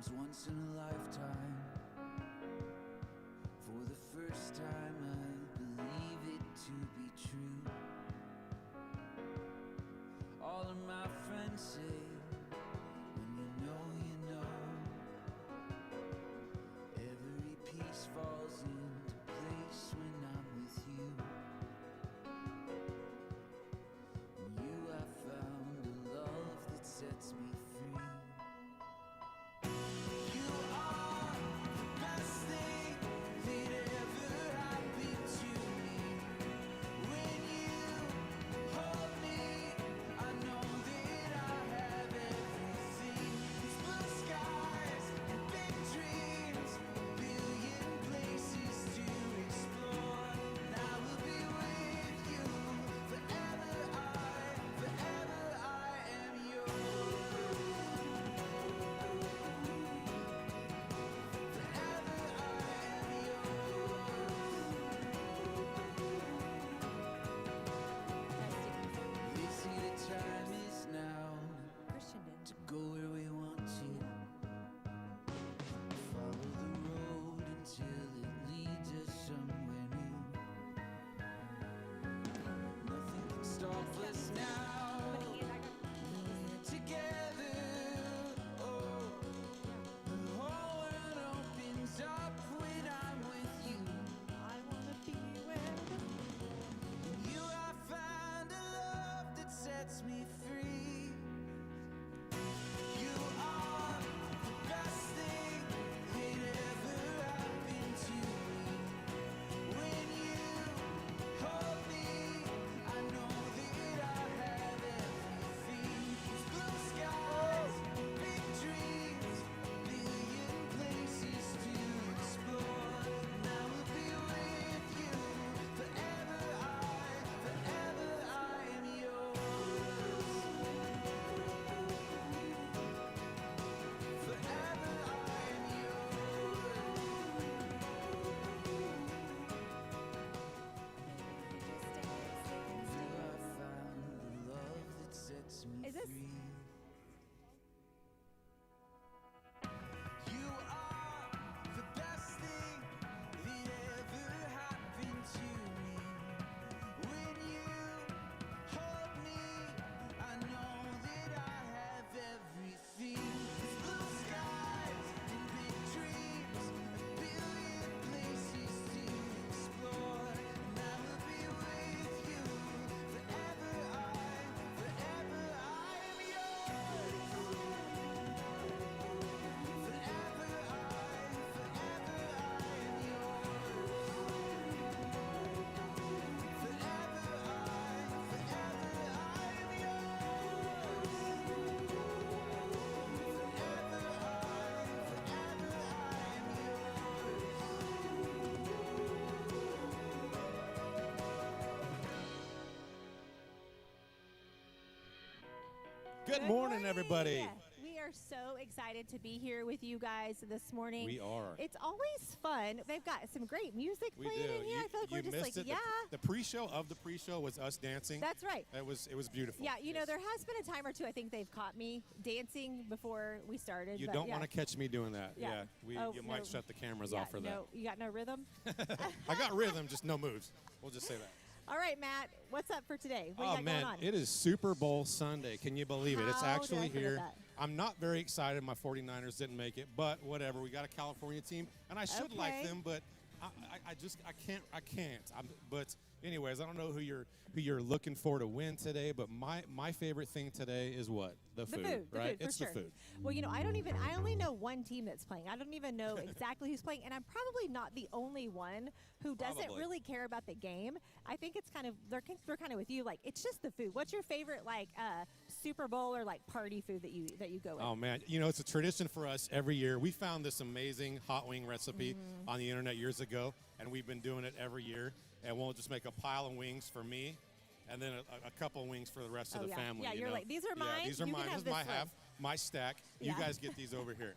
comes once in a lifetime. For the first time I believe it to be true. All of my friends say, when you know, every piece falls into place when I'm with you. In you I found a love that sets me free. You are the best thing that ever happened to me. When you hold me, I know that I have everything. It's blue skies and big dreams, a billion places to explore. And I will be with you forever. Forever I am yours. Forever I am yours. They say the time is now Christian to go where we want to. Follow the road until it leads us somewhere new. Nothing can stop us now. Together, oh, the whole world opens up when I'm with you. I want to be with In you I find a love that sets me free. You are the best thing that ever happened to me. When you hold me, I know that I have everything. It's blue skies, big dreams, billion places to explore. And I will be with you forever. Forever I am yours. Forever I am yours. I found the love that sets me Is this- free. You are the best thing that ever happened to me. When you hold me, I know that I have everything. It's blue skies and big dreams, a billion places to explore. And I will be with you forever. Forever I am yours. Forever I am yours. Forever I am yours. Good morning, everybody. We are so excited to be here with you guys this morning. We are. It's always fun. They've got some great music We playing do. in here. I feel like we're just missed like, it. yeah. The pre-show of the pre-show was us dancing. That's right. It was beautiful. Yeah, you know, Yes. there has been a time or two I think they've caught me dancing before we started. You but don't yeah. want to catch me doing that. Yeah. You might shut the cameras Yeah, off for no, you got no rhythm? that. I got rhythm, just no moves. We'll just say that. All right, Matt, what's up for today? What Oh you got man, going on? it is Super Bowl Sunday. Can you believe it? It's How did actually I forget here. that? I'm not very excited. My 49ers didn't make it, but whatever. We got a California team, and I should like Okay. them, but I can't. But anyways, I don't know who you're looking for to win today, but my favorite thing today is what? The food, right? For It's sure. the food. Well, you know, I only know one team that's playing. I don't even know exactly who's playing, and I'm probably not the only one who doesn't Probably. really care about the game. I think it's kind of they're kind of with you. Like, it's just the food. What's your favorite Super Bowl or party food that you go with? Oh man, you know, it's a tradition for us every year. We found this amazing hot wing recipe on the internet years ago, and we've been doing it every year. And we'll just make a pile of wings for me, and then a couple of wings for the rest of the yeah. family. Yeah, you you're know? like, these are mine. Yeah, these are You can mine. have This is my this one. half, my stack. Yeah. You guys get these over here.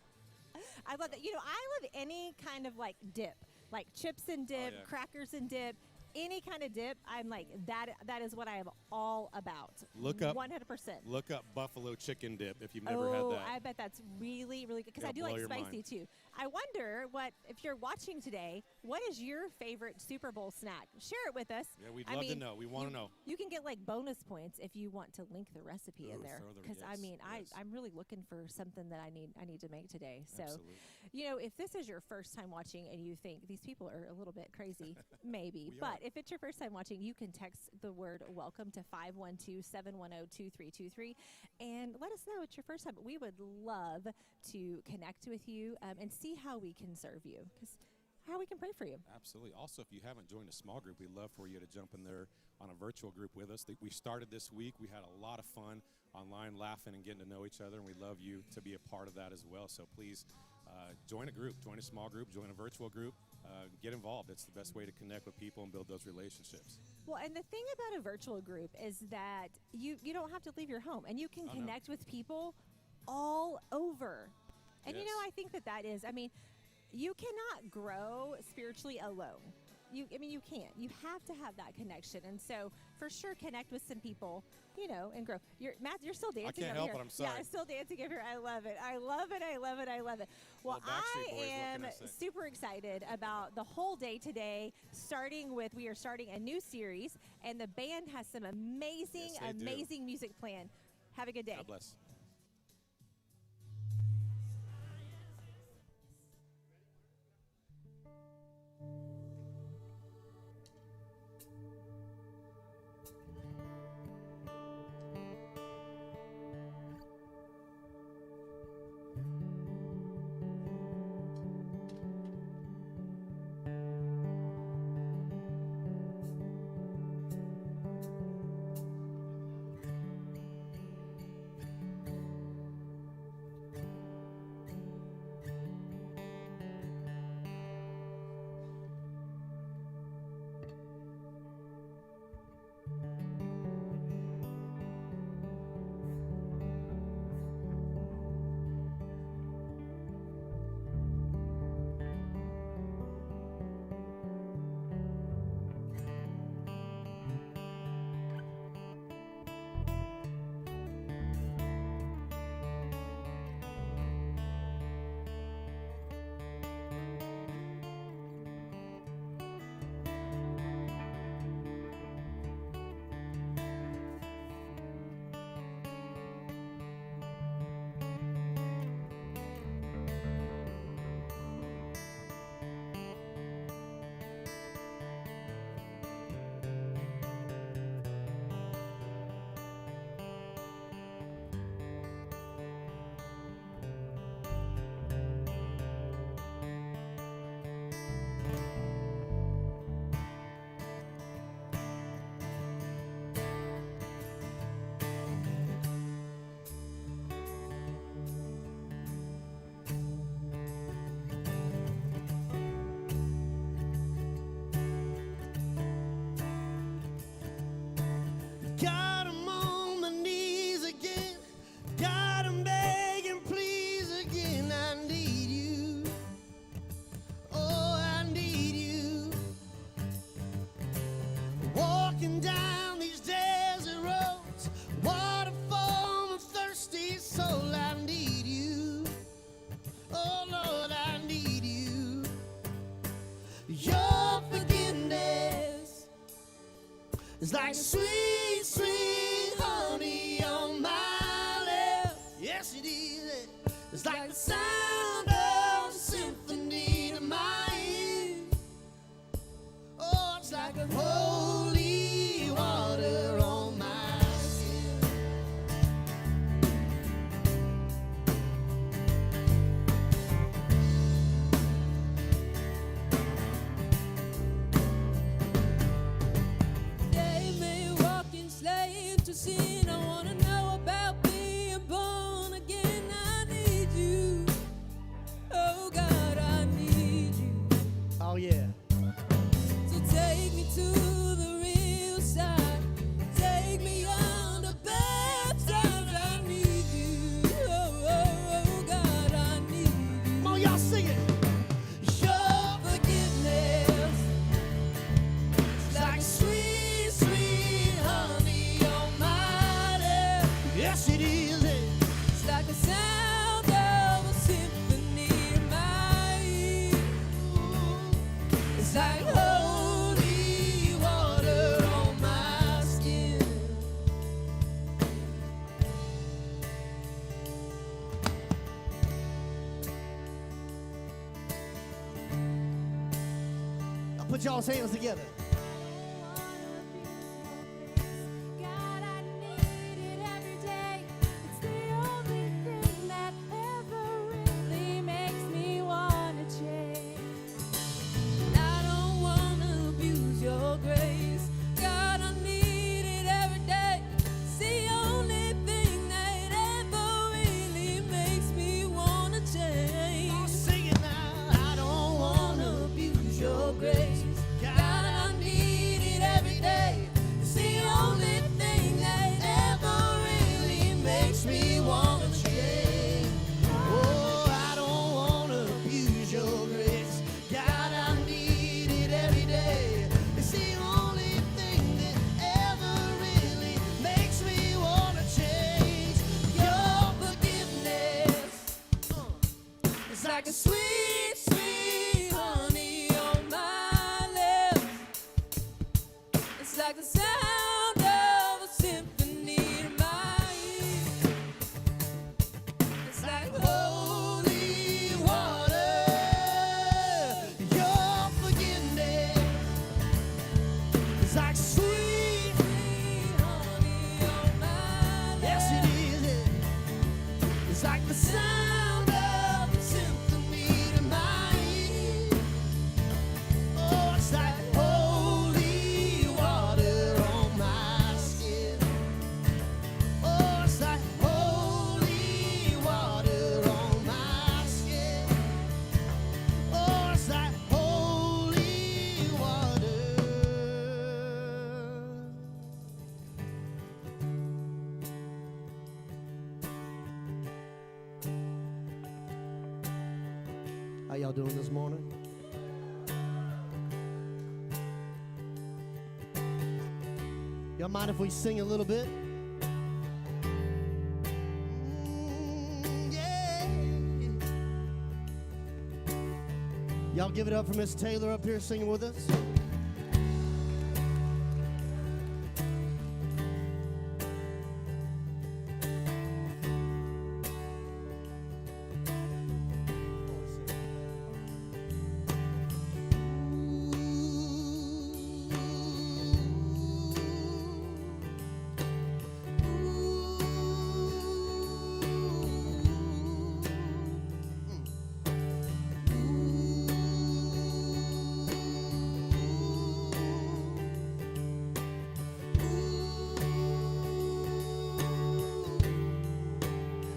I love that. You know, I love any kind of dip, like chips and dip, Oh, yeah. crackers and dip. any kind of dip, I'm like that. That is what I am all about. Look up 100%. Look up buffalo chicken dip if you've never had that. I bet that's really, really good because I do It'll like blow your spicy mind. too. I wonder if you're watching today, what is your favorite Super Bowl snack? Share it with us. Yeah, we'd I love to mean, know. We want to know. You can get like bonus points if you want to link the recipe in Ooh, there. throw the- Because yes, yes. I'm really looking for something that I need to make today. So, Absolutely. if this is your first time watching and you think these people are a little bit crazy, maybe. We But are. if it's your first time watching, you can text the word welcome to 512-710-2323 and let us know it's your first time. We would love to connect with you and see how we can serve you, because how we can pray for you. Absolutely. Also, if you haven't joined a small group, we'd love for you to jump in there on a virtual group with us. We started this week. We had a lot of fun online, laughing and getting to know each other, and we'd love you to be a part of that as well. So please join a group, join a small group, join a virtual group. Get involved. It's the best way to connect with people and build those relationships. Well, and the thing about a virtual group is that you don't have to leave your home, and you can Oh, no. connect with people all over. And Yes. I think that is, you cannot grow spiritually alone. You can't. You have to have that connection. And so, for sure, connect with some people, and grow. Matt, you're still dancing can't over help here. it. I'm sorry. Yeah, I'm still dancing over here. I love it. I love it. I love it. I love it. Well, Little Backstreet Boys, what am can I say? super excited about the whole day today, we are starting a new series, and the band has some amazing, Yes, they do. amazing music planned. Have a good day. God bless. Got 'em on my knees again. Got 'em begging, please again. I need you. Oh, I need you. Walking down these desert roads, water for my thirsty soul. I need you. Oh, Lord, I need you. Your forgiveness it's like sweet, sweet honey on my lips. Yes, it is. It's like the sound of a symphony to my ear. Oh, it's like a holy water on my skin. Gave me a walking slave to sin. I wanna know about being born again. I need you. put y'all's hands together. God, I need it every day. It's the only thing that ever really makes me wanna change. I don't wanna abuse your grace. God, I need it every day. It's the only thing that ever really makes me wanna change. Oh, sing it now. I don't wanna abuse your grace. God, I need it every day. It's the only thing that ever really makes me wanna change. Oh, I don't wanna abuse your grace. God, I need it every day. It's the only thing that ever really makes me wanna change. Your forgiveness, It's like a sweet, sweet honey on my lips. It's like the sound of a symphony to my ears. It's like holy water. Your forgiveness is like sweet. sweet honey on my lips. Yes, it is. It's like the sound of a symphony to my ears. Oh, it's like holy water on my skin. Oh, it's like holy water on my skin. Oh, it's like holy water. How y'all doing this morning? Y'all mind if we sing a little bit? Yeah. Y'all give it up for Miss Taylor up here singing with us.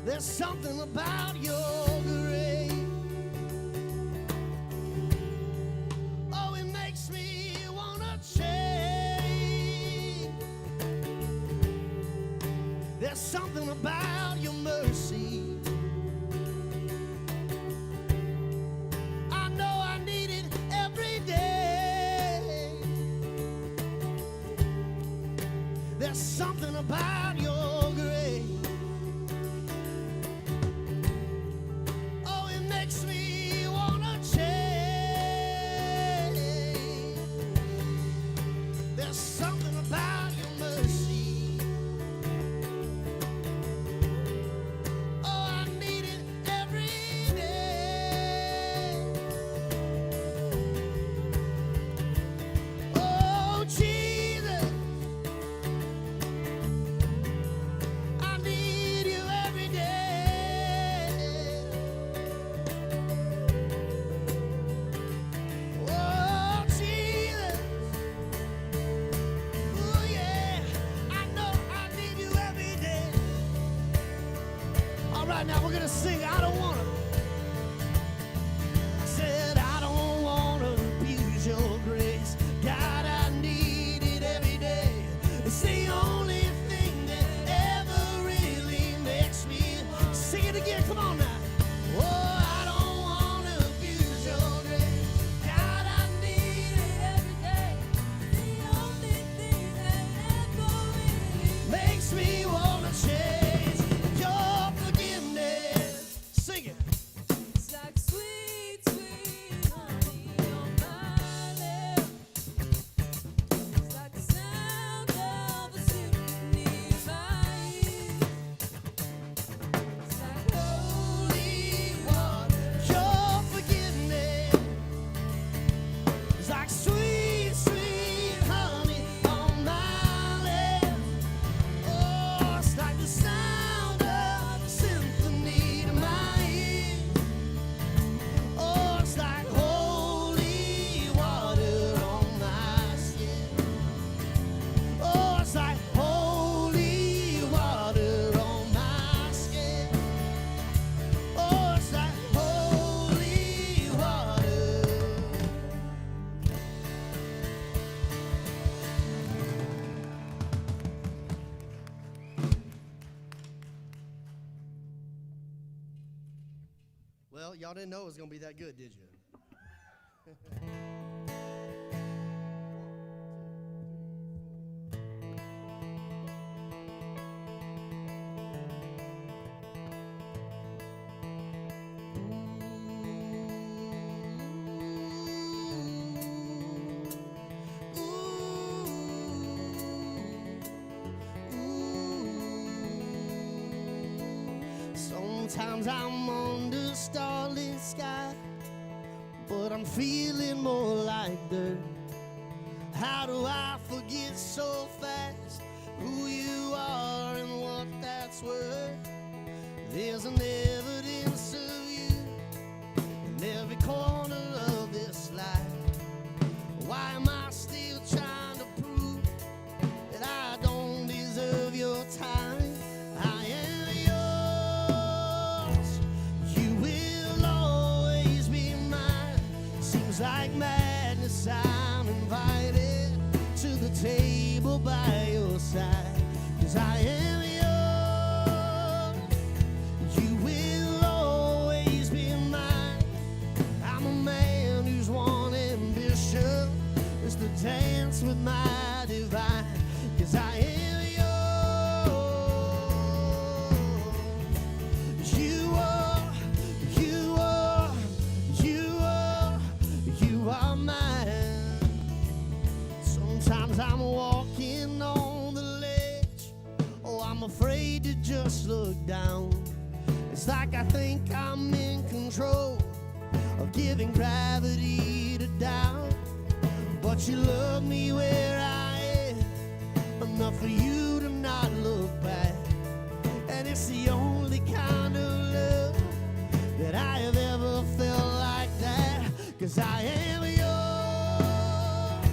There's something about your grace. Oh, it makes me wanna change. There's something about your mercy. I know I need it every day. There's something about your grace. Oh, it makes me wanna change. There's something about your mercy. Oh, I need it every day. Oh, Jesus, I need you every day. Oh, Jesus, oh yeah, I know I need you every day. All right, now we're gonna sing. I don't wanna. I said I don't wanna abuse your grace. God, I need it every day. It's the only thing that ever really makes me. Sing it again, come on now. Oh, I don't wanna abuse your grace. God, I need it every day. the only thing that ever really Makes me wanna change. Your forgiveness, Well, y'all didn't know it was going to be that good, did you? Sometimes I'm under starlit sky, but I'm feeling more like dirt. How do I forget so fast who you are and what that's worth? There's an evidence of you in every corner of this life. Why am I still trying to prove that I don't deserve your time? I am yours. You will always be mine. Seems like madness, I'm invited to the table by your side. 'Cause I am yours. You will always be mine. I'm a man whose one ambition is to dance with my divine. 'Cause I am yours. You are, you are, you are, you are mine. Sometimes I'm walking on the ledge. Oh, I'm afraid to just look down. It's like I think I'm in control of giving gravity to doubt. But you love me where I am, enough for you to not look back. And it's the only kind of love that I have ever felt like that. 'Cause I am yours.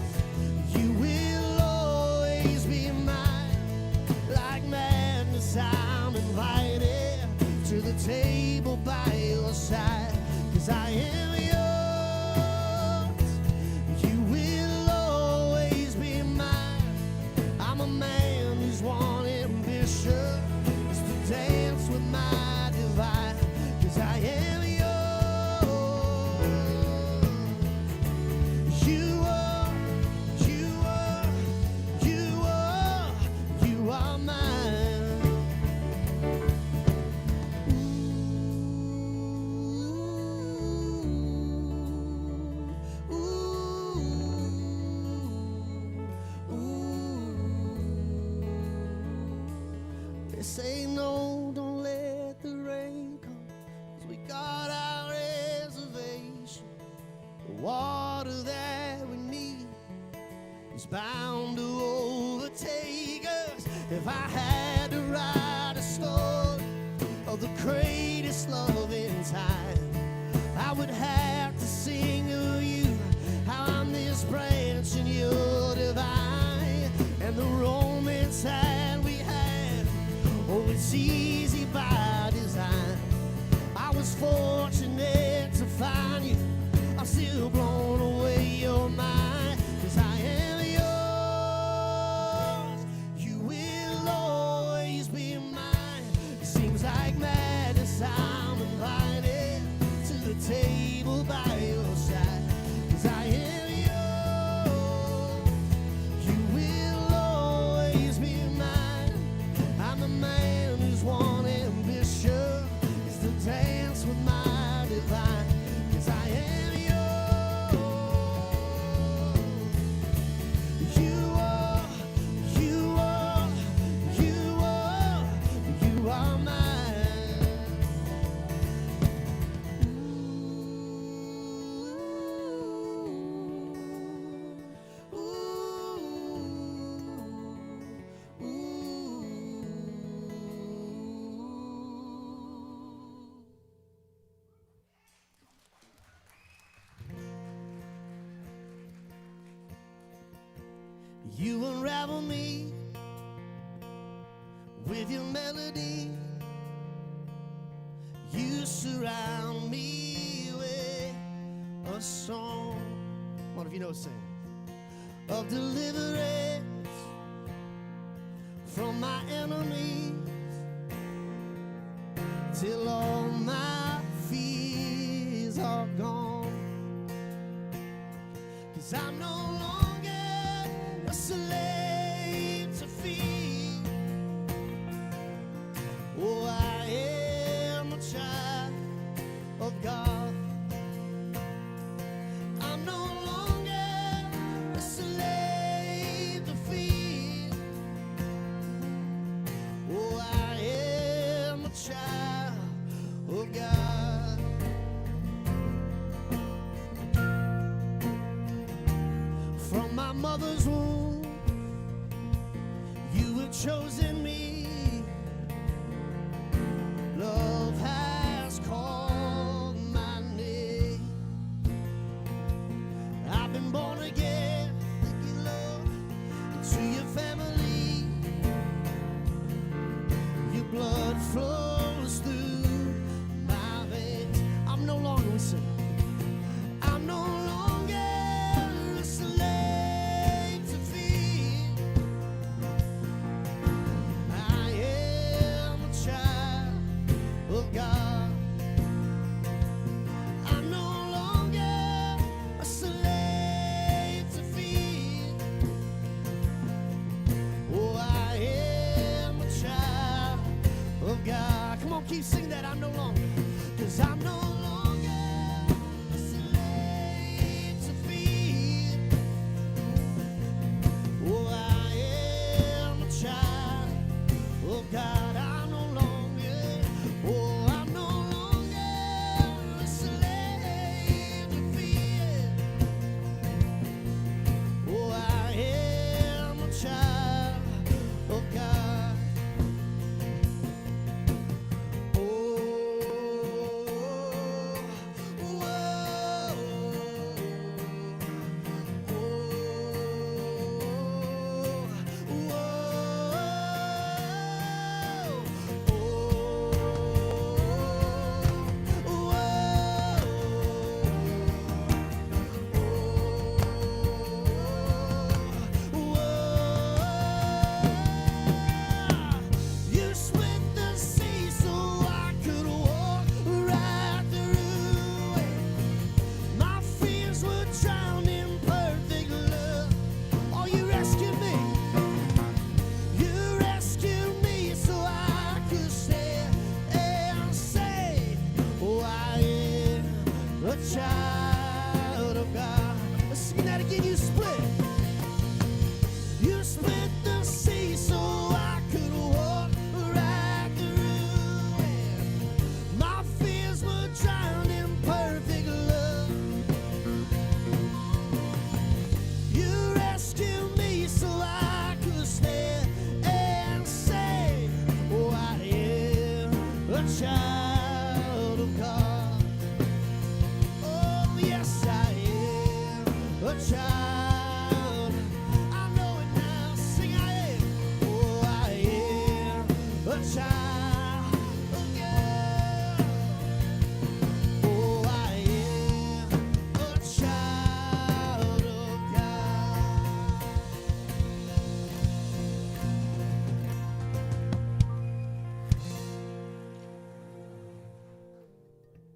You will always be mine. Like madness, I'm invited to the table by your side. 'Cause I am yours. You will always be mine. I'm a man whose one ambition is to dance with my divine. 'Cause I am yours. You are, you are, you are, you are mine. Ooh, ooh, ooh. They say no, don't let the rain come, 'cause we got our reservation. The water that we need is bound to overtake us. If I had to write a story of the greatest love in time, I would have to sing of you, how I'm this branch and you're divine. And the romance that we have, oh, it's easy by design. I was fortunate to find you. I'm still blown away your mind. 'Cause I am yours. You will always be mine. It seems like madness, I'm invited to the table by your side. 'Cause I am yours. You will always be mine. I'm a man whose one ambition is to dance with my divine. 'Cause I am yours. You are, you are, you are, you are mine. Ooh, ooh, ooh. You unravel me with your melody. You surround me with a song. What if you know sing? Of deliverance from my enemies, till all my fears days are gone. 'Cause I'm no longer a slave to fear. Oh, I am a child of God. I'm no longer a slave to fear. Oh, I am a child of God. From my mother's womb, you have chosen me. Love has called my name. I've been born again, thank you, Lord, into your family. Your blood flows through my veins. I'm no longer a sinner. I'm no longer a slave to fear. I am a child of God. I'm no longer a slave to fear. Oh, I am a child of God. Come on, keep singing that. I'm no longer, 'cause I'm no longer a slave to fear. Oh, I am a child of God. I'm no longer, oh, I'm no longer a slave to fear. Oh, I am a child of God. You split the sea so I could walk right through it. My fears were drowned in perfect love. Oh, you rescued me. You rescued me so I could stand and say, oh, I am a child of God. Let's sing that again. You split. You split the sea so I could walk right through it. My fears were drowned in perfect love. You rescued me so I could stand and say, oh, I am a child of God. Oh, yes, I am a child. I know it now. Sing, I am. Oh, I am a child of God. Oh, I am a child of God.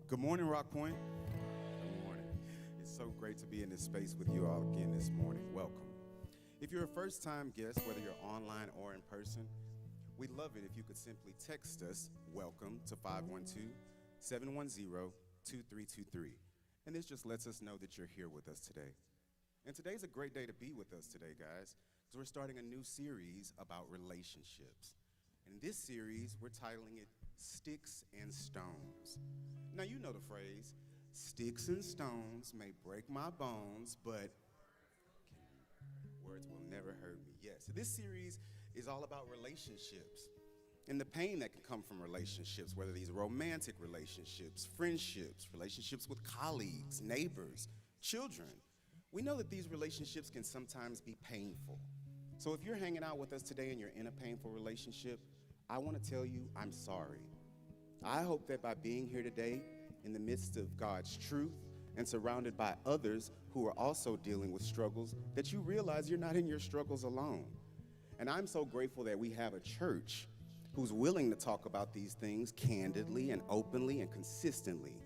Good morning, RockPointe. Good morning. It's so great to be in this space with you all again this morning. Welcome. If you're a first-time guest, whether you're online or in person, we'd love it if you could simply text us, welcome, to 512-710-2323. And this just lets us know that you're here with us today. And today's a great day to be with us today, guys, because we're starting a new series about relationships. And this series, we're titling it Sticks and Stones. Now, you know the phrase, sticks and stones may break my bones, but words will never hurt me. Yes, so this series is all about relationships and the pain that can come from relationships, whether these romantic relationships, friendships, relationships with colleagues, neighbors, children. We know that these relationships can sometimes be painful. So if you're hanging out with us today and you're in a painful relationship, I want to tell you I'm sorry. I hope that by being here today in the midst of God's truth and surrounded by others who are also dealing with struggles, that you realize you're not in your struggles alone. And I'm so grateful that we have a church who's willing to talk about these things candidly and openly and consistently.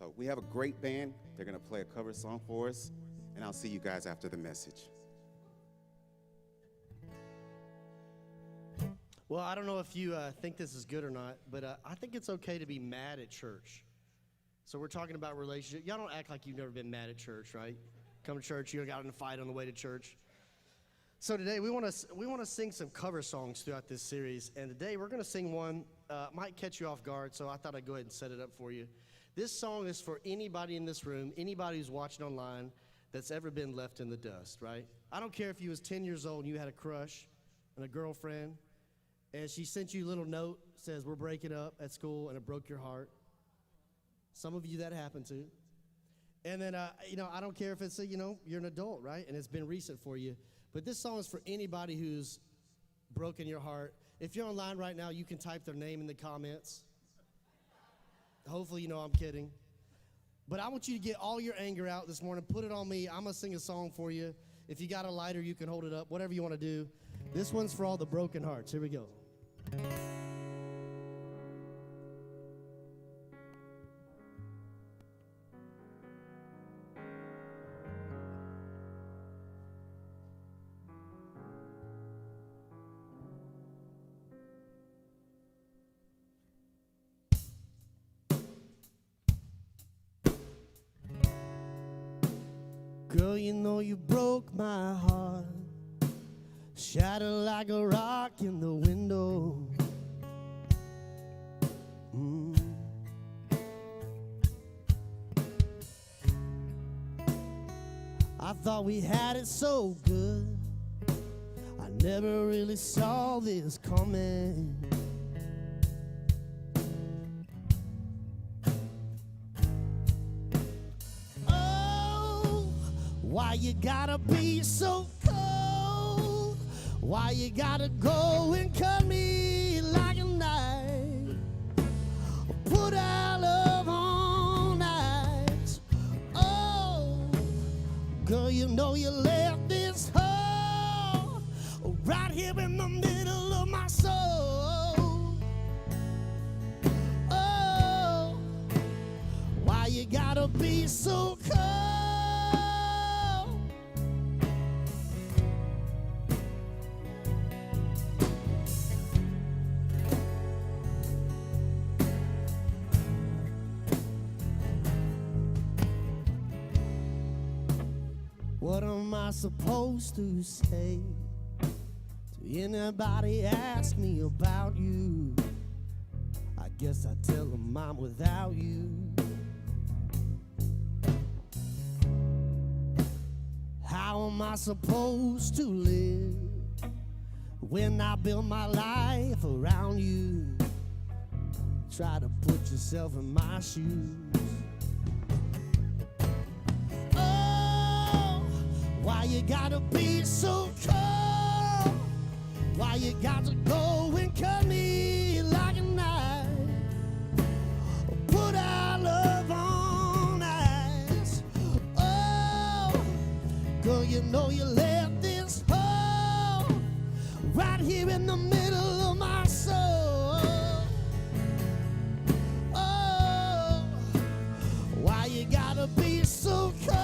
So we have a great band. They're going to play a cover song for us, and I'll see you guys after the message. Well, I don't know if you think this is good or not, but I think it's okay to be mad at church. So we're talking about relationship. Y'all don't act like you've never been mad at church, right? Come to church, you got in a fight on the way to church. So today we want to sing some cover songs throughout this series, and today we're going to sing one. Might catch you off guard, so I thought I'd go ahead and set it up for you. This song is for anybody in this room, anybody who's watching online that's ever been left in the dust, right? I don't care if you was 10 years old and you had a crush and a girlfriend, and she sent you a little note, says, we're breaking up at school, and it broke your heart. Some of you that happened to. And then, I don't care if it's, you're an adult, right? And it's been recent for you. But this song is for anybody who's broken your heart. If you're online right now, you can type their name in the comments. Hopefully you know I'm kidding. But I want you to get all your anger out this morning. Put it on me. I'm going to sing a song for you. If you got a lighter, you can hold it up. Whatever you want to do. This one's for all the broken hearts. Here we go. Girl, you know you broke my heart, shattered like a rock in the window. I thought we had it so good, I never really saw this coming. Why you gotta be so cold? Why you gotta go and cut me like a knife? Put our love on ice. Oh, girl, you know you left this hole right here in the middle of my soul. Oh, why you gotta be so cold? What am I supposed to say to anybody ask me about you? I guess I tell them I'm without you. How am I supposed to live when I build my life around you? Try to put yourself in my shoes. Why you gotta be so cold? Why you gotta go and cut me like a knife? Put our love on ice. Oh, girl, you know you left this hole right here in the middle of my soul. Oh, why you gotta be so cold?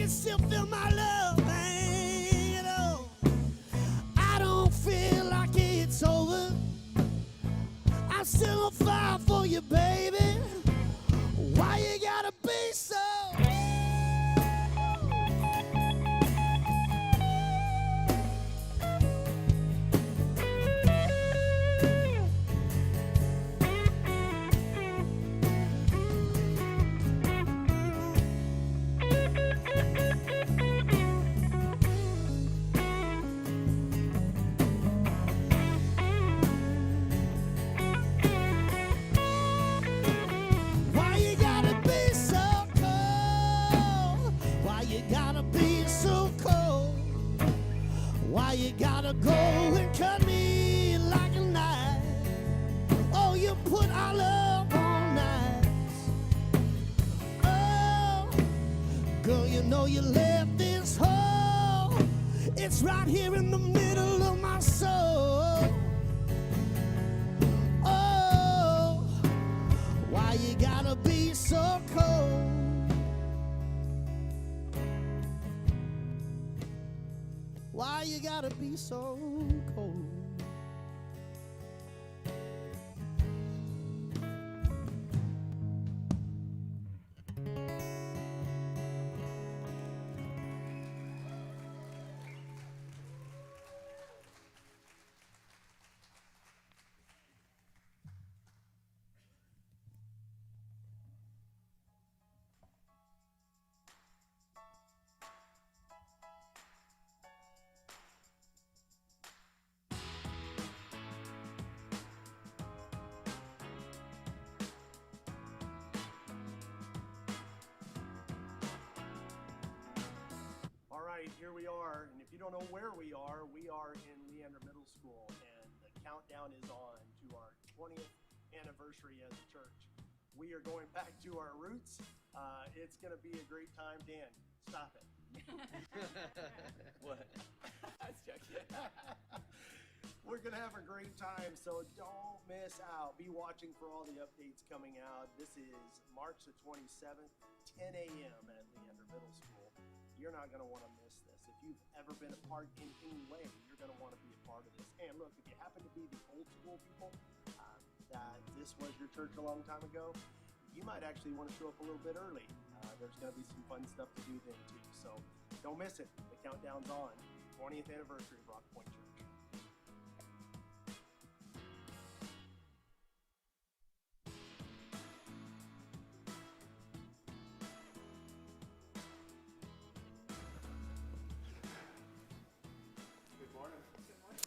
Still feel my love, man. I don't feel like it's over. I'm still on fire for you, baby. Why you gotta be so? Why you gotta go and cut me like a knife? Oh, you put our love on ice. Oh, girl, you know you left this hole. It's right here in the middle of my soul. Oh, why you gotta be so cold. Why you gotta be so cold? All right, here we are, and if you don't know where we are in Leander Middle School, and the countdown is on to our 20th anniversary as a church. We are going back to our roots. It's going to be a great time. Dan, stop it. What? I was joking. We're going to have a great time, so don't miss out. Be watching for all the updates coming out. This is March the 27th, 10 a.m. at Leander Middle School. You're not going to want to miss this. If you've ever been a part in any way, you're going to want to be a part of this. And look, if you happen to be the old school people, that this was your church a long time ago, you might actually want to show up a little bit early. There's going to be some fun stuff to do then too. So don't miss it. The countdown's on. 20th anniversary of RockPointe Church.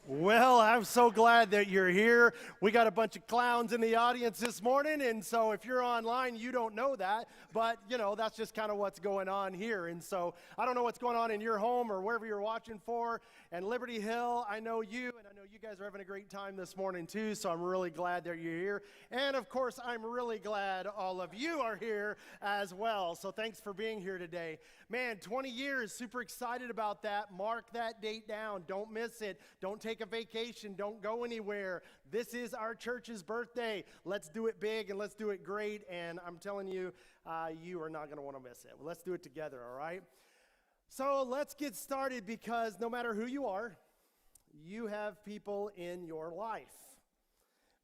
Well, I'm so glad that you're here. We got a bunch of clowns in the audience this morning, and so if you're online, you don't know that, but, you know, that's just kind of what's going on here. And so I don't know what's going on in your home or wherever you're watching for. And Liberty Hill, I know you, and I know you guys are having a great time this morning, too, so I'm really glad that you're here. And, of course, I'm really glad all of you are here as well, so thanks for being here today. Man, 20 years, super excited about that. Mark that date down. Don't miss it. Don't take a vacation. Don't go anywhere. This is our church's birthday. Let's do it big and let's do it great. And I'm telling you, you are not going to want to miss it. Well, let's do it together, all right? So let's get started, because no matter who you are, you have people in your life.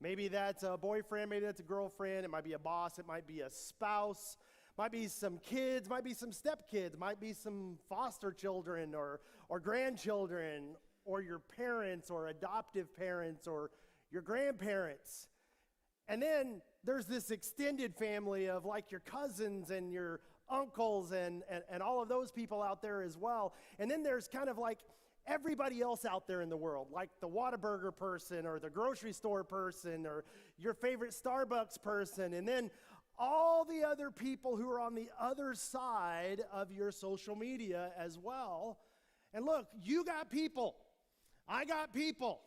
Maybe that's a boyfriend, maybe that's a girlfriend, it might be a boss, it might be a spouse, might be some kids, might be some stepkids, might be some foster children or grandchildren, or your parents or adoptive parents or your grandparents. And then there's this extended family of like your cousins and your uncles and all of those people out there as well. And then there's kind of like everybody else out there in the world, like the Whataburger person or the grocery store person or your favorite Starbucks person, and then all the other people who are on the other side of your social media as well. And look, you got people. I got people.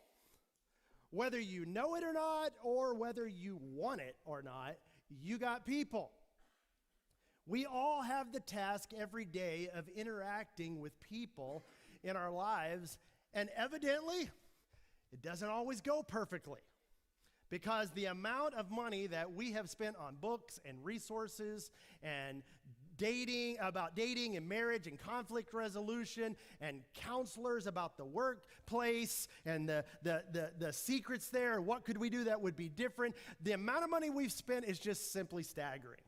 Whether you know it or not, or whether you want it or not, you got people. We all have the task every day of interacting with people in our lives, and evidently, it doesn't always go perfectly, because the amount of money that we have spent on books and resources and dating and marriage and conflict resolution and counselors about the workplace and the secrets there, what could we do that would be different? The amount of money we've spent is just simply staggering.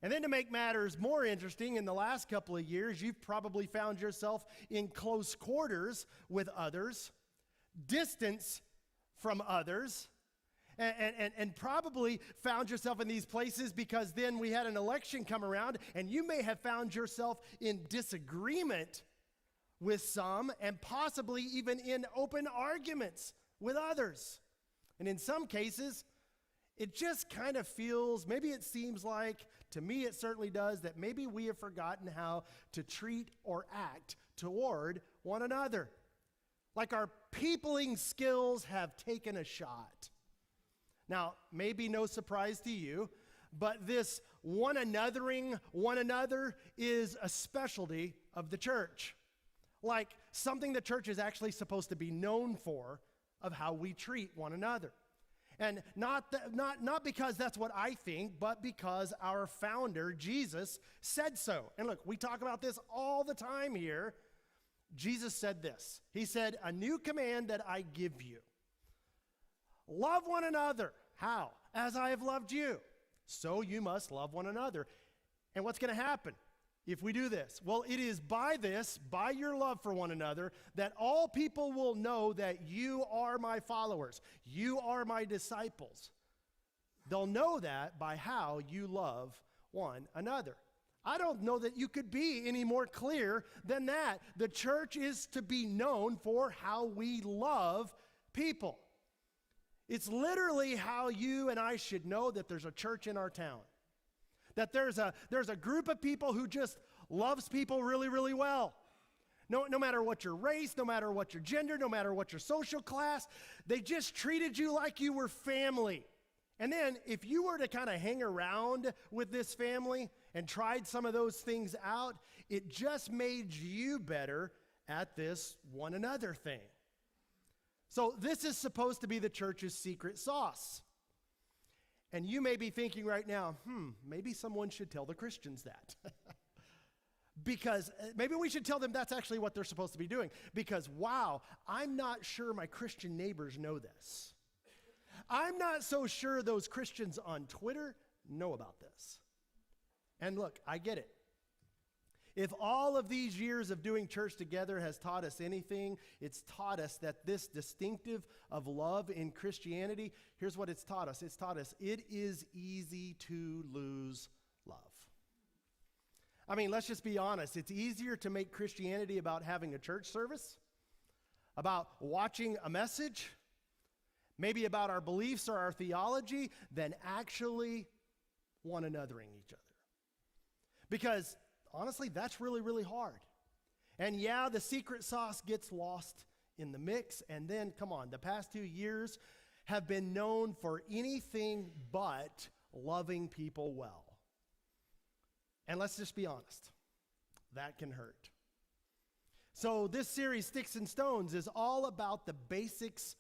And then to make matters more interesting, in the last couple of years, you've probably found yourself in close quarters with others, distance from others, and probably found yourself in these places because then we had an election come around, and you may have found yourself in disagreement with some, and possibly even in open arguments with others. And in some cases, it just kind of feels, maybe it seems like, to me it certainly does, that maybe we have forgotten how to treat or act toward one another. Like our peopling skills have taken a shot. Now, maybe no surprise to you, but this one-anothering one another is a specialty of the church. Like something the church is actually supposed to be known for, of how we treat one another. And not because that's what I think, but because our founder, Jesus, said so. And look, we talk about this all the time here. Jesus said this. He said, "A new command that I give you. Love one another." How? "As I have loved you, so you must love one another." And what's going to happen if we do this? Well, it is by this, by your love for one another, that all people will know that you are my followers. You are my disciples. They'll know that by how you love one another. I don't know that you could be any more clear than that. The church is to be known for how we love people. It's literally how you and I should know that there's a church in our town. That there's a group of people who just loves people really, really well. No matter what your race, no matter what your gender, no matter what your social class, they just treated you like you were family. And then if you were to kind of hang around with this family and tried some of those things out, it just made you better at this one another thing. So this is supposed to be the church's secret sauce. And you may be thinking right now, maybe someone should tell the Christians that. Because maybe we should tell them that's actually what they're supposed to be doing. Because, wow, I'm not sure my Christian neighbors know this. I'm not so sure those Christians on Twitter know about this. And look, I get it. If all of these years of doing church together has taught us anything, it's taught us that this distinctive of love in Christianity, here's what it's taught us. It's taught us it is easy to lose love. I mean, let's just be honest. It's easier to make Christianity about having a church service, about watching a message, maybe about our beliefs or our theology, than actually one anothering each other. Because honestly, that's really, really hard. And yeah, the secret sauce gets lost in the mix. And then, come on, the past 2 years have been known for anything but loving people well. And let's just be honest, that can hurt. So this series, Sticks and Stones, is all about the basics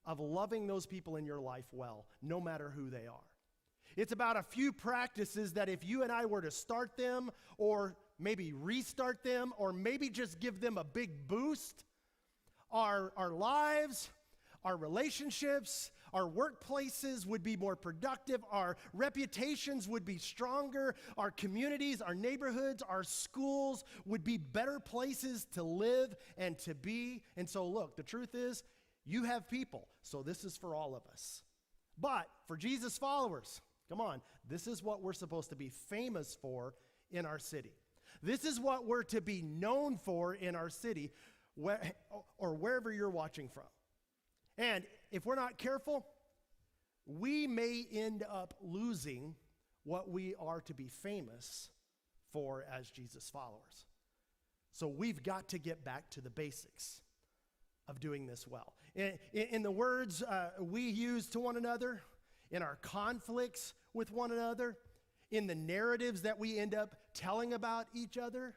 of loving those people in your life well, no matter who they are. It's about a few practices that if you and I were to start them, or maybe restart them, or maybe just give them a big boost, our lives, our relationships, our workplaces would be more productive, our reputations would be stronger, our communities, our neighborhoods, our schools would be better places to live and to be. And so look, the truth is, you have people, so this is for all of us. But for Jesus followers, come on, this is what we're supposed to be famous for in our city. This is what we're to be known for in our city, or wherever you're watching from. And if we're not careful, we may end up losing what we are to be famous for as Jesus followers. So we've got to get back to the basics of doing this well. In the words we use to one another, in our conflicts with one another, in the narratives that we end up telling about each other.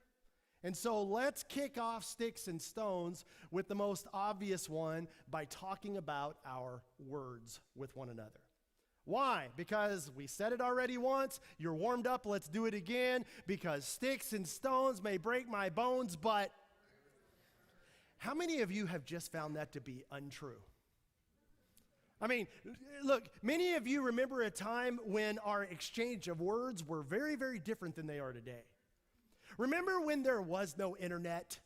And so let's kick off Sticks and Stones with the most obvious one by talking about our words with one another. Why? Because we said it already once. You're warmed up. Let's do it again. Because sticks and stones may break my bones, but how many of you have just found that to be untrue? I mean, look, many of you remember a time when our exchange of words were very, very different than they are today. Remember when there was no internet?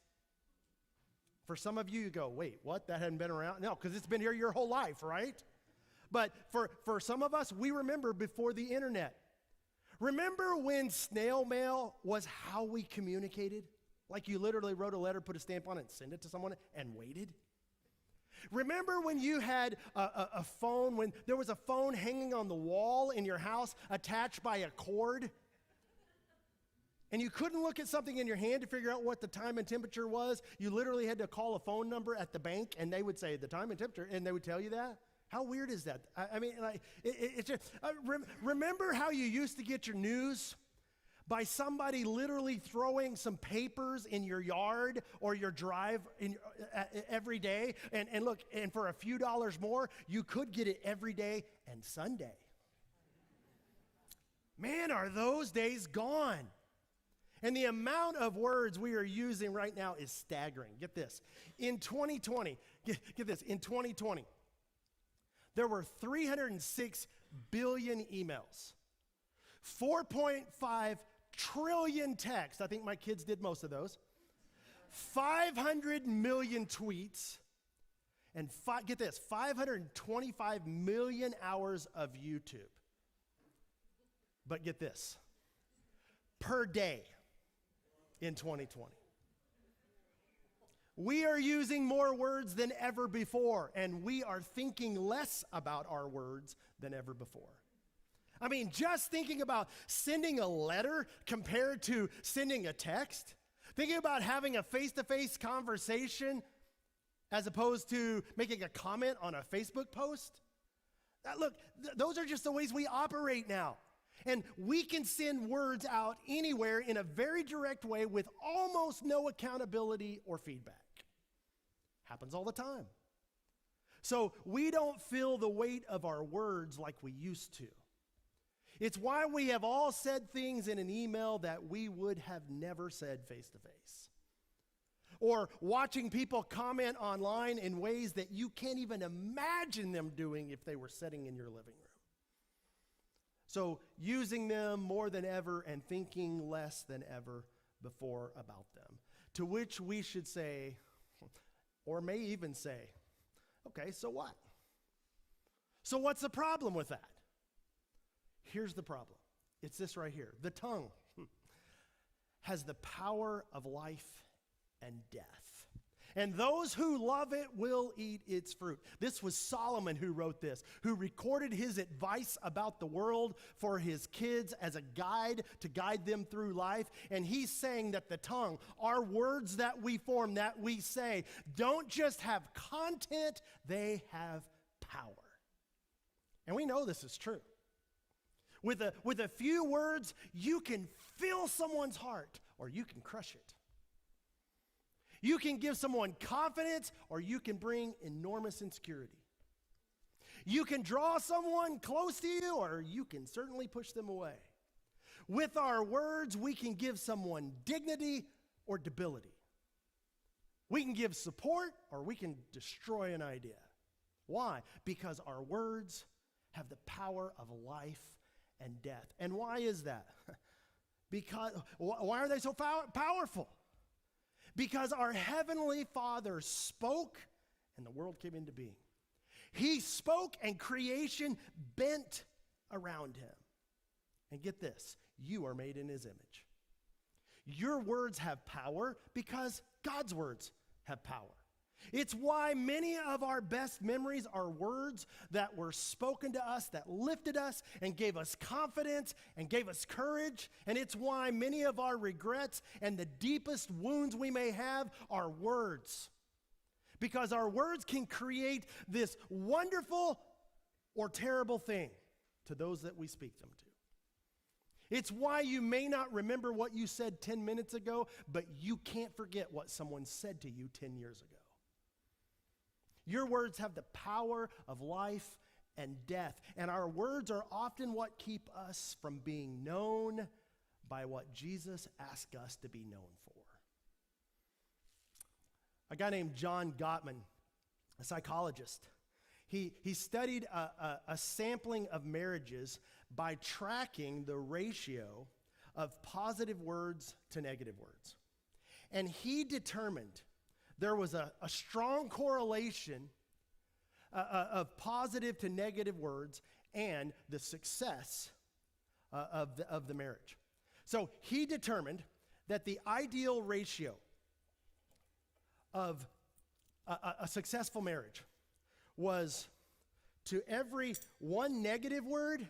For some of you, you go, wait, what? That hadn't been around? No, because it's been here your whole life, right? But for some of us, we remember before the internet. Remember when snail mail was how we communicated? Like you literally wrote a letter, put a stamp on it, and send it to someone, and waited? Remember when you had a phone, when there was a phone hanging on the wall in your house attached by a cord? And you couldn't look at something in your hand to figure out what the time and temperature was. You literally had to call a phone number at the bank, and they would say the time and temperature, and they would tell you that. How weird is that? I mean, like, it's just, remember how you used to get your news? by somebody literally throwing some papers in your yard or your drive every day. And look, and for a few dollars more, you could get it every day and Sunday. Man, are those days gone. And the amount of words we are using right now is staggering. Get this. In 2020, get this, in 2020, there were 306 billion emails, 4.5 trillion texts. I think my kids did most of those. 500 million tweets, and get this, 525 million hours of YouTube. But get this, per day in 2020. We are using more words than ever before, and we are thinking less about our words than ever before. I mean, just thinking about sending a letter compared to sending a text, thinking about having a face-to-face conversation as opposed to making a comment on a Facebook post. Look, those are just the ways we operate now. And we can send words out anywhere in a very direct way with almost no accountability or feedback. Happens all the time. So we don't feel the weight of our words like we used to. It's why we have all said things in an email that we would have never said face to face. Or watching people comment online in ways that you can't even imagine them doing if they were sitting in your living room. So using them more than ever and thinking less than ever before about them. To which we should say, or may even say, okay, so what? So what's the problem with that? Here's the problem. It's this right here. The tongue has the power of life and death. And those who love it will eat its fruit. This was Solomon who wrote this, who recorded his advice about the world for his kids as a guide to guide them through life. And he's saying that the tongue, our words that we form, that we say, don't just have content, they have power. And we know this is true. With a few words, you can fill someone's heart or you can crush it. You can give someone confidence or you can bring enormous insecurity. You can draw someone close to you or you can certainly push them away. With our words, we can give someone dignity or debility. We can give support or we can destroy an idea. Why? Because our words have the power of life and death. And why is that? Because why are they so powerful? Because our Heavenly Father spoke and the world came into being. He spoke and creation bent around him. And get this, you are made in his image. Your words have power because God's words have power. It's why many of our best memories are words that were spoken to us, that lifted us and gave us confidence and gave us courage. And it's why many of our regrets and the deepest wounds we may have are words. Because our words can create this wonderful or terrible thing to those that we speak them to. It's why you may not remember what you said 10 minutes ago, but you can't forget what someone said to you 10 years ago. Your words have the power of life and death, and our words are often what keep us from being known by what Jesus asked us to be known for. A guy named John Gottman, a psychologist, he studied a sampling of marriages by tracking the ratio of positive words to negative words. And he determined there was a strong correlation of positive to negative words and the success of the marriage. So he determined that the ideal ratio of a successful marriage was to every one negative word,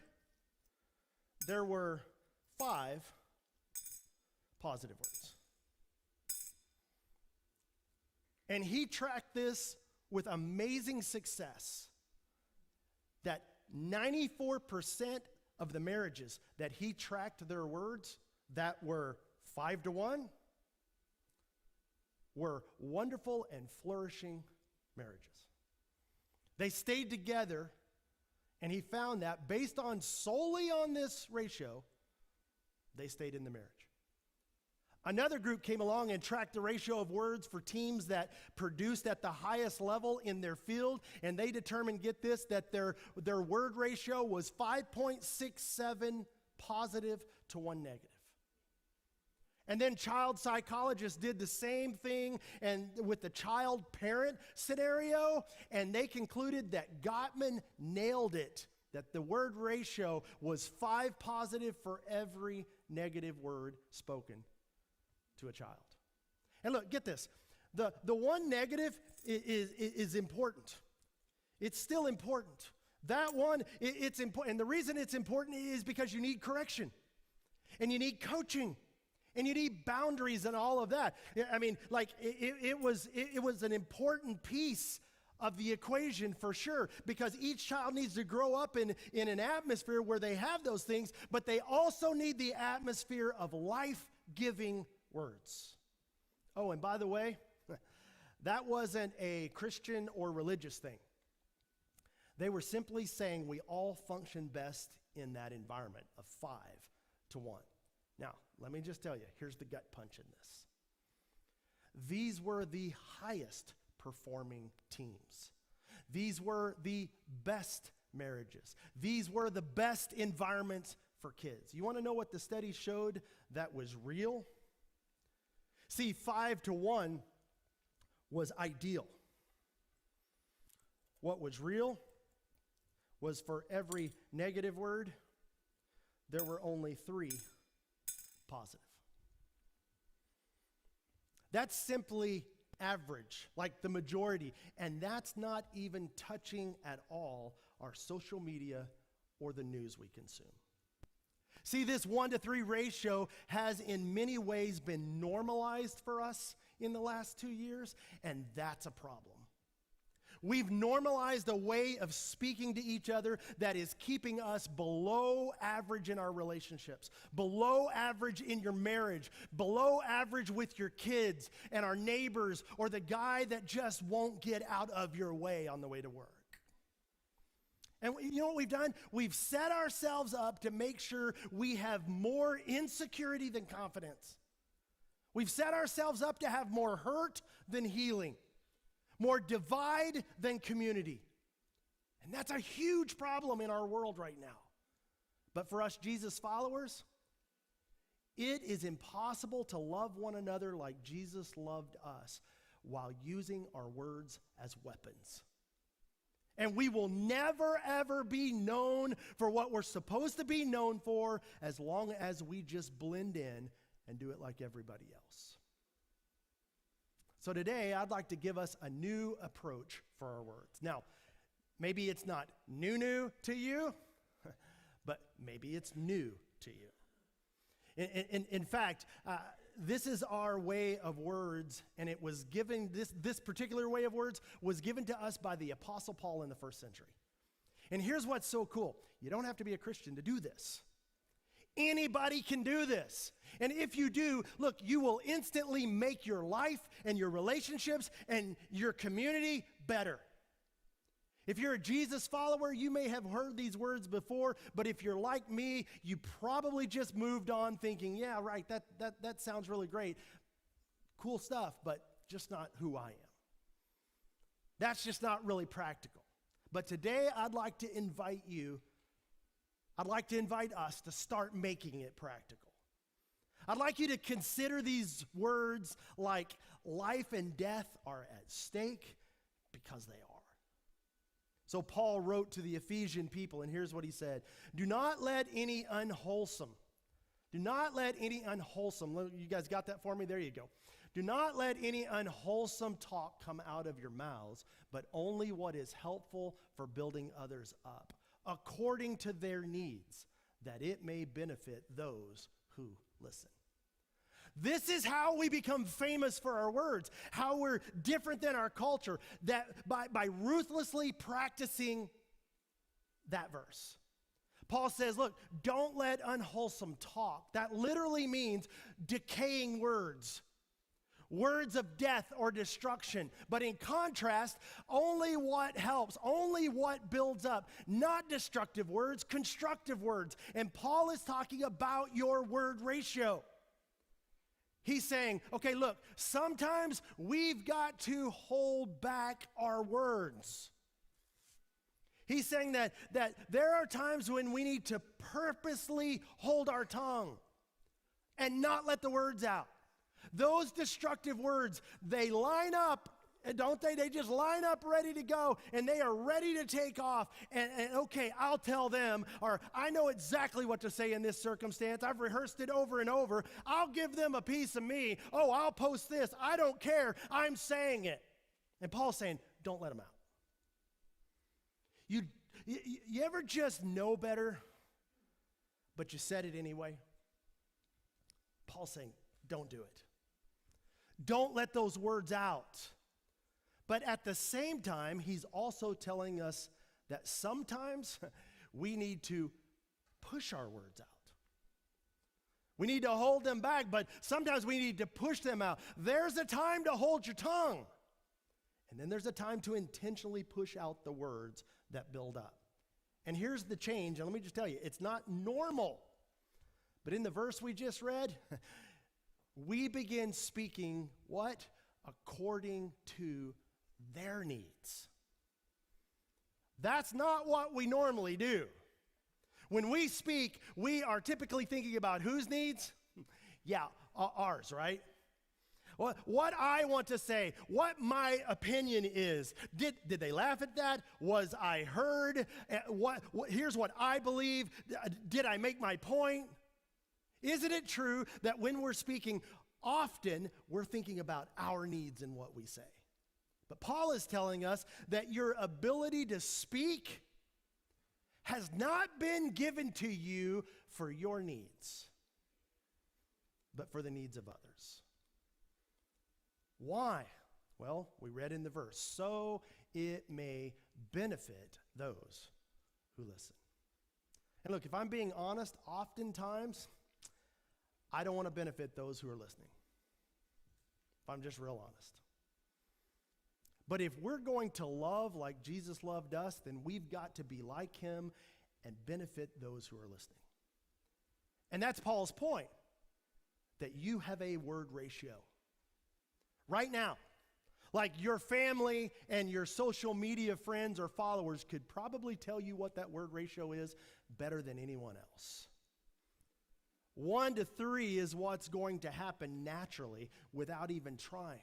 there were 5 positive words. And he tracked this with amazing success, that 94% of the marriages that he tracked their words that were 5 to 1 were wonderful and flourishing marriages. They stayed together, and he found that based on solely on this ratio, they stayed in the marriage. Another group came along and tracked the ratio of words for teams that produced at the highest level in their field, and they determined, get this, that their word ratio was 5.67 positive to 1 negative. And then child psychologists did the same thing and with the child-parent scenario, and they concluded that Gottman nailed it, that the word ratio was 5 positive for every negative word spoken to a child. And look, get this. The 1 negative is important. It's still important. That one, it's important. And the reason it's important is because you need correction, and you need coaching, and you need boundaries and all of that. I mean, like, it was an important piece of the equation for sure, because each child needs to grow up in an atmosphere where they have those things, but they also need the atmosphere of life-giving words. Oh, and by the way, that wasn't a Christian or religious thing. They were simply saying we all function best in that environment of 5 to 1. Now, let me just tell you, here's the gut punch in this. These were the highest performing teams. These were the best marriages. These were the best environments for kids. You want to know what the study showed that was real? See, 5 to 1 was ideal. What was real was for every negative word, there were only 3 positive. That's simply average, like the majority, and that's not even touching at all our social media or the news we consume. See, this 1 to 3 ratio has in many ways been normalized for us in the last 2 years, and that's a problem. We've normalized a way of speaking to each other that is keeping us below average in our relationships, below average in your marriage, below average with your kids and our neighbors, or the guy that just won't get out of your way on the way to work. And you know what we've done? We've set ourselves up to make sure we have more insecurity than confidence. We've set ourselves up to have more hurt than healing, more divide than community. And that's a huge problem in our world right now. But for us Jesus followers, it is impossible to love one another like Jesus loved us while using our words as weapons. And we will never, ever be known for what we're supposed to be known for as long as we just blend in and do it like everybody else. So today, I'd like to give us a new approach for our words. Now, maybe it's not new to you, but maybe it's new to you. In fact, this is our way of words, and it was given, this particular way of words was given to us by the Apostle Paul in the first century. And here's what's so cool. You don't have to be a Christian to do this. Anybody can do this. And if you do, look, you will instantly make your life and your relationships and your community better. If you're a Jesus follower, you may have heard these words before, but if you're like me, you probably just moved on thinking, yeah, right, that sounds really great. Cool stuff, but just not who I am. That's just not really practical. But today, I'd like to invite us to start making it practical. I'd like you to consider these words like life and death are at stake, because they are. So Paul wrote to the Ephesian people, and here's what he said. Do not let any unwholesome, you guys got that for me? There you go. Do not let any unwholesome talk come out of your mouths, but only what is helpful for building others up, according to their needs, that it may benefit those who listen. This is how we become famous for our words, how we're different than our culture, that by ruthlessly practicing that verse. Paul says, look, don't let unwholesome talk. That literally means decaying words. Words of death or destruction. But in contrast, only what helps, only what builds up. Not destructive words, constructive words. And Paul is talking about your word ratio. He's saying, okay, look, sometimes we've got to hold back our words. He's saying that there are times when we need to purposely hold our tongue and not let the words out. Those destructive words, they line up, don't they? They just line up ready to go, and they are ready to take off. And okay, I'll tell them, or I know exactly what to say in this circumstance. I've rehearsed it over and over. I'll give them a piece of me. Oh, I'll post this. I don't care. I'm saying it. And Paul's saying, don't let them out. You ever just know better, but you said it anyway? Paul's saying, don't do it. Don't let those words out. But at the same time, he's also telling us that sometimes we need to push our words out. We need to hold them back, but sometimes we need to push them out. There's a time to hold your tongue. And then there's a time to intentionally push out the words that build up. And here's the change, and let me just tell you, it's not normal. But in the verse we just read, we begin speaking what? According to their needs. That's not what we normally do. When we speak, we are typically thinking about whose needs? Yeah, ours, right? What I want to say, what my opinion is. Did they laugh at that? Was I heard? Here's what I believe. Did I make my point? Isn't it true that when we're speaking, often we're thinking about our needs and what we say? But Paul is telling us that your ability to speak has not been given to you for your needs, but for the needs of others. Why? Well, we read in the verse, so it may benefit those who listen. And look, if I'm being honest, oftentimes, I don't want to benefit those who are listening. If I'm just real honest. But if we're going to love like Jesus loved us, then we've got to be like him and benefit those who are listening. And that's Paul's point, that you have a word ratio. Right now, like your family and your social media friends or followers could probably tell you what that word ratio is better than anyone else. 1 to 3 is what's going to happen naturally without even trying.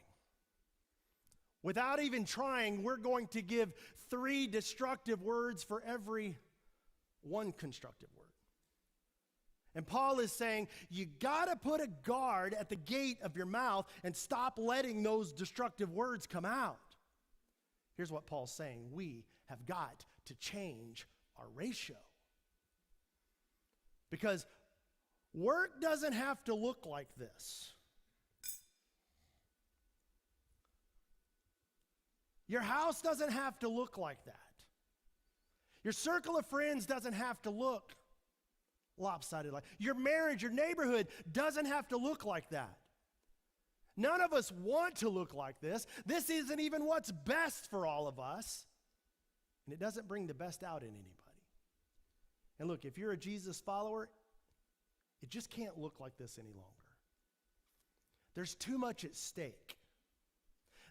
Without even trying, we're going to give 3 destructive words for every 1 constructive word. And Paul is saying, you got to put a guard at the gate of your mouth and stop letting those destructive words come out. Here's what Paul's saying. We have got to change our ratio. Because work doesn't have to look like this. Your house doesn't have to look like that. Your circle of friends doesn't have to look lopsided like. Your marriage, your neighborhood doesn't have to look like that. None of us want to look like this. This isn't even what's best for all of us. And it doesn't bring the best out in anybody. And look, if you're a Jesus follower, it just can't look like this any longer. There's too much at stake.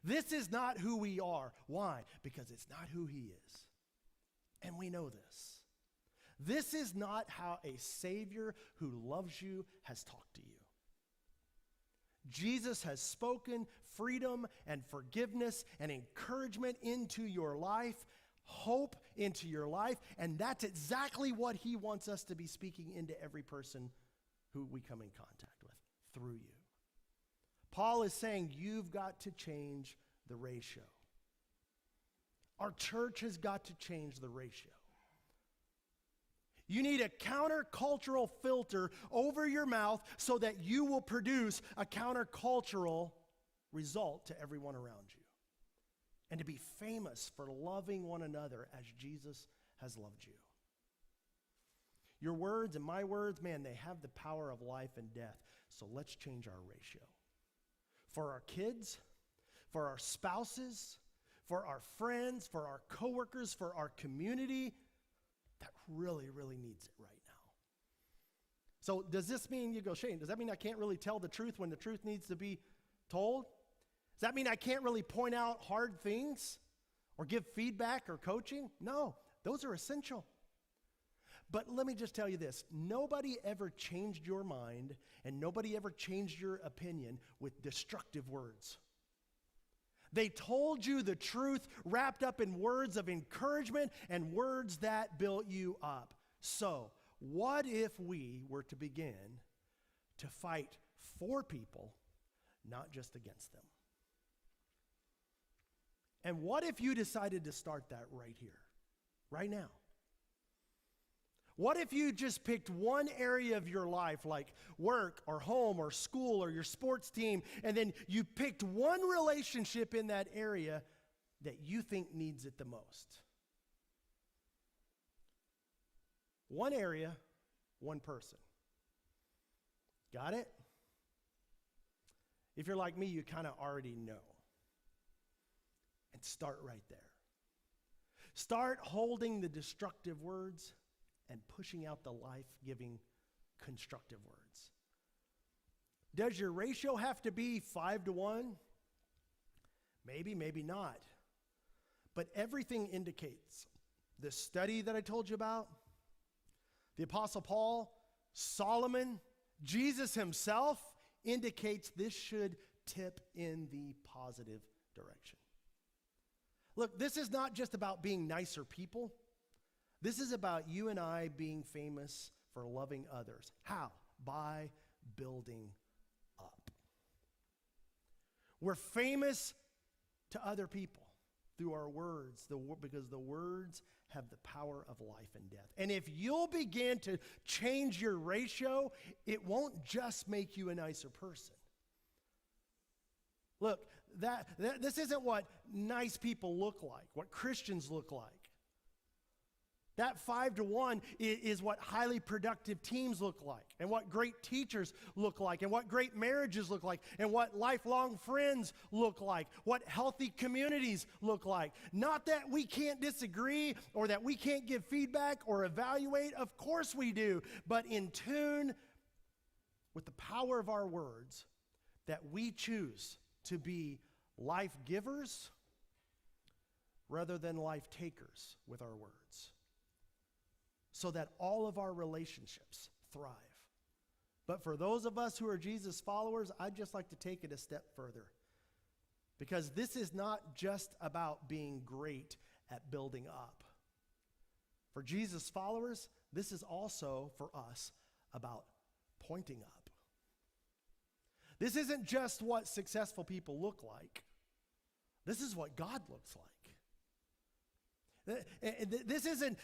This is not who we are. Why? Because it's not who he is. And we know this. This is not how a Savior who loves you has talked to you. Jesus has spoken freedom and forgiveness and encouragement into your life, hope into your life, and that's exactly what he wants us to be speaking into every person who we come in contact with through you. Paul is saying you've got to change the ratio. Our church has got to change the ratio. You need a countercultural filter over your mouth so that you will produce a countercultural result to everyone around you. And to be famous for loving one another as Jesus has loved you. Your words and my words, man, they have the power of life and death. So let's change our ratio. For our kids, for our spouses, for our friends, for our coworkers, for our community, that really, really needs it right now. So does this mean, you go, Shane, does that mean I can't really tell the truth when the truth needs to be told? Does that mean I can't really point out hard things or give feedback or coaching? No, those are essential. But let me just tell you this. Nobody ever changed your mind and nobody ever changed your opinion with destructive words. They told you the truth wrapped up in words of encouragement and words that built you up. So, what if we were to begin to fight for people, not just against them? And what if you decided to start that right here, right now? What if you just picked one area of your life, like work or home or school or your sports team, and then you picked one relationship in that area that you think needs it the most? One area, one person. Got it? If you're like me, you kind of already know. And start right there. Start holding the destructive words and pushing out the life-giving, constructive words. Does your ratio have to be 5-1? Maybe, maybe not. But everything indicates, the study that I told you about, the Apostle Paul, Solomon, Jesus himself, indicates this should tip in the positive direction. Look, this is not just about being nicer people. This is about you and I being famous for loving others. How? By building up. We're famous to other people through our words, because the words have the power of life and death. And if you'll begin to change your ratio, it won't just make you a nicer person. Look, this isn't what nice people look like, what Christians look like. That 5-1 is what highly productive teams look like, and what great teachers look like, and what great marriages look like, and what lifelong friends look like, what healthy communities look like. Not that we can't disagree or that we can't give feedback or evaluate. Of course we do, but in tune with the power of our words, that we choose to be life givers rather than life takers with our words, so that all of our relationships thrive. But for those of us who are Jesus followers, I'd just like to take it a step further, because this is not just about being great at building up. For Jesus followers, this is also for us about pointing up. This isn't just what successful people look like. This is what God looks like. This isn't,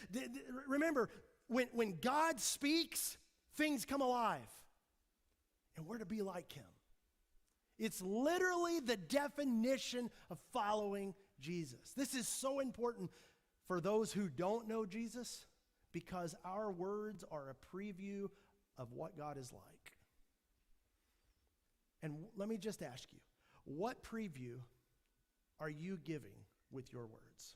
remember, when God speaks, things come alive. And we're to be like him. It's literally the definition of following Jesus. This is so important for those who don't know Jesus, because our words are a preview of what God is like. And let me just ask you, what preview are you giving with your words?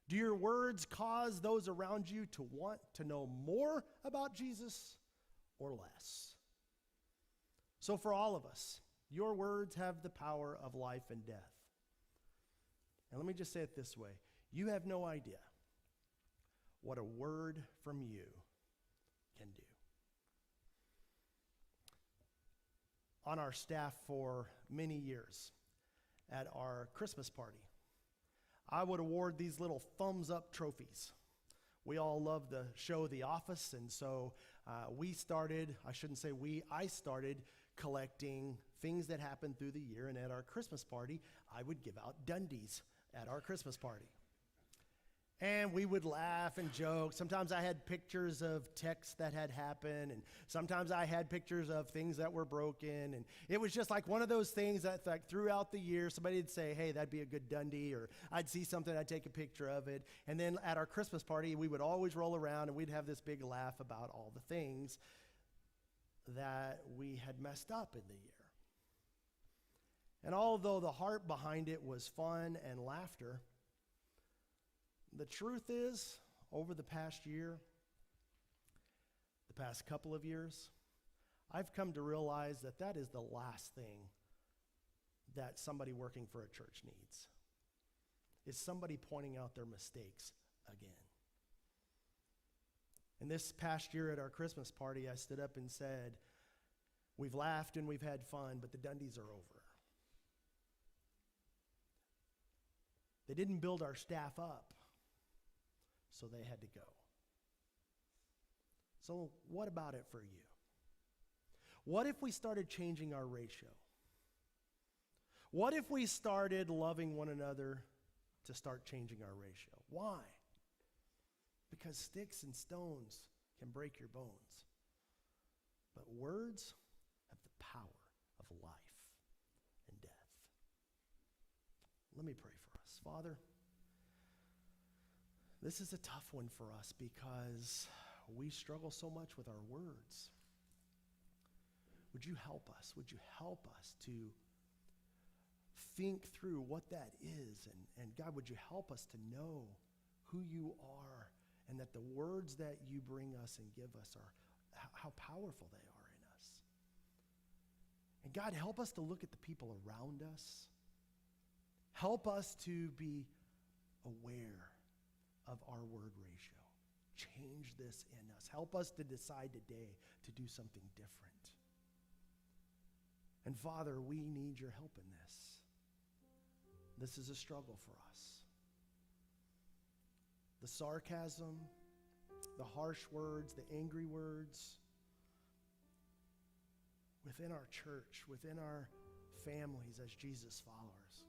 Do your words cause those around you to want to know more about Jesus or less? So for all of us, your words have the power of life and death. And let me just say it this way. You have no idea what a word from you can do. On our staff for many years, at our Christmas party, I would award these little thumbs up trophies. We all love the show The Office, and so I started collecting things that happened through the year, and at our Christmas party, I would give out Dundies at our Christmas party. And we would laugh and joke. Sometimes I had pictures of texts that had happened, and sometimes I had pictures of things that were broken. And it was just like one of those things that like throughout the year, somebody would say, hey, that'd be a good Dundee, or I'd see something, I'd take a picture of it. And then at our Christmas party, we would always roll around and we'd have this big laugh about all the things that we had messed up in the year. And although the heart behind it was fun and laughter, the truth is, over the past year, the past couple of years, I've come to realize that that is the last thing that somebody working for a church needs, is somebody pointing out their mistakes again. And this past year at our Christmas party, I stood up and said, we've laughed and we've had fun, but the Dundies are over. They didn't build our staff up, so they had to go. So what about it for you? What if we started changing our ratio? What if we started loving one another to start changing our ratio? Why? Because sticks and stones can break your bones, but words have the power of life and death. Let me pray for us. Father, this is a tough one for us because we struggle so much with our words. Would you help us? Would you help us to think through what that is? And God, would you help us to know who you are, and that the words that you bring us and give us are how powerful they are in us. And God, help us to look at the people around us. Help us to be aware of our word ratio. Change this in us. Help us to decide today to do something different. And Father, we need your help in this. This is a struggle for us. The sarcasm, the harsh words, the angry words within our church, within our families as Jesus followers.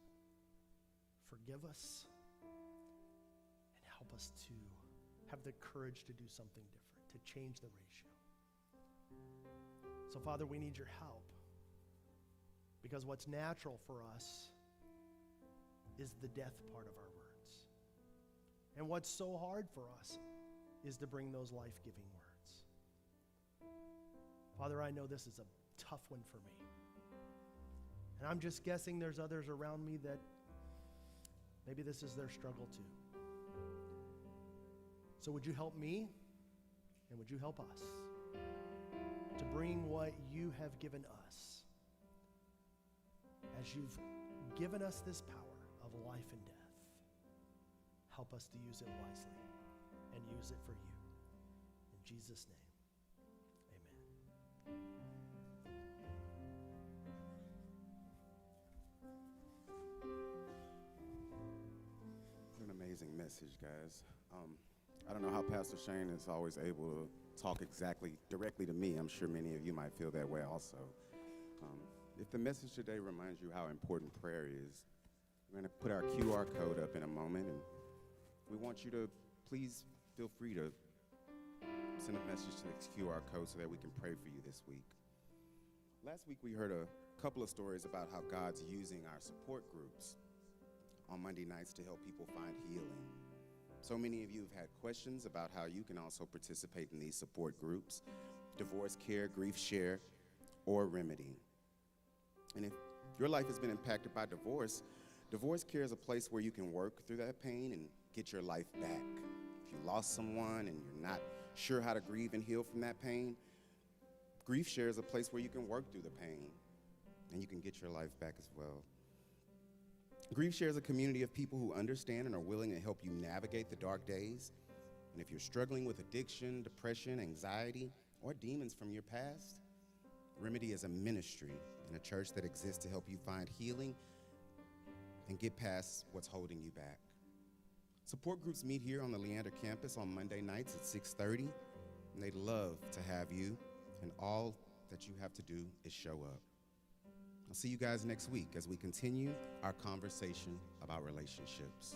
Forgive us and help us to have the courage to do something different, to change the ratio. So, Father, we need your help, because what's natural for us is the death part of our words. And what's so hard for us is to bring those life-giving words. Father, I know this is a tough one for me. And I'm just guessing there's others around me that maybe this is their struggle too. So would you help me, and would you help us to bring what you have given us, as you've given us this power of life and death. Help us to use it wisely and use it for you. In Jesus' name, What an amazing message, guys. I don't know how Pastor Shane is always able to talk directly to me. I'm sure many of you might feel that way also. If the message today reminds you how important prayer is, we're going to put our QR code up in a moment, and we want you to please feel free to send a message to this QR code so that we can pray for you this week. Last week we heard a couple of stories about how God's using our support groups on Monday nights to help people find healing. So many of you have had questions about how you can also participate in these support groups: divorce care, grief share, or remedy. And if your life has been impacted by divorce, divorce care is a place where you can work through that pain and get your life back. If you lost someone and you're not sure how to grieve and heal from that pain, grief share is a place where you can work through the pain and you can get your life back as well. Grief Share is a community of people who understand and are willing to help you navigate the dark days. And if you're struggling with addiction, depression, anxiety, or demons from your past, Remedy is a ministry and a church that exists to help you find healing and get past what's holding you back. Support groups meet here on the Leander campus on Monday nights at 6:30, and they'd love to have you, and all that you have to do is show up. I'll see you guys next week as we continue our conversation about relationships.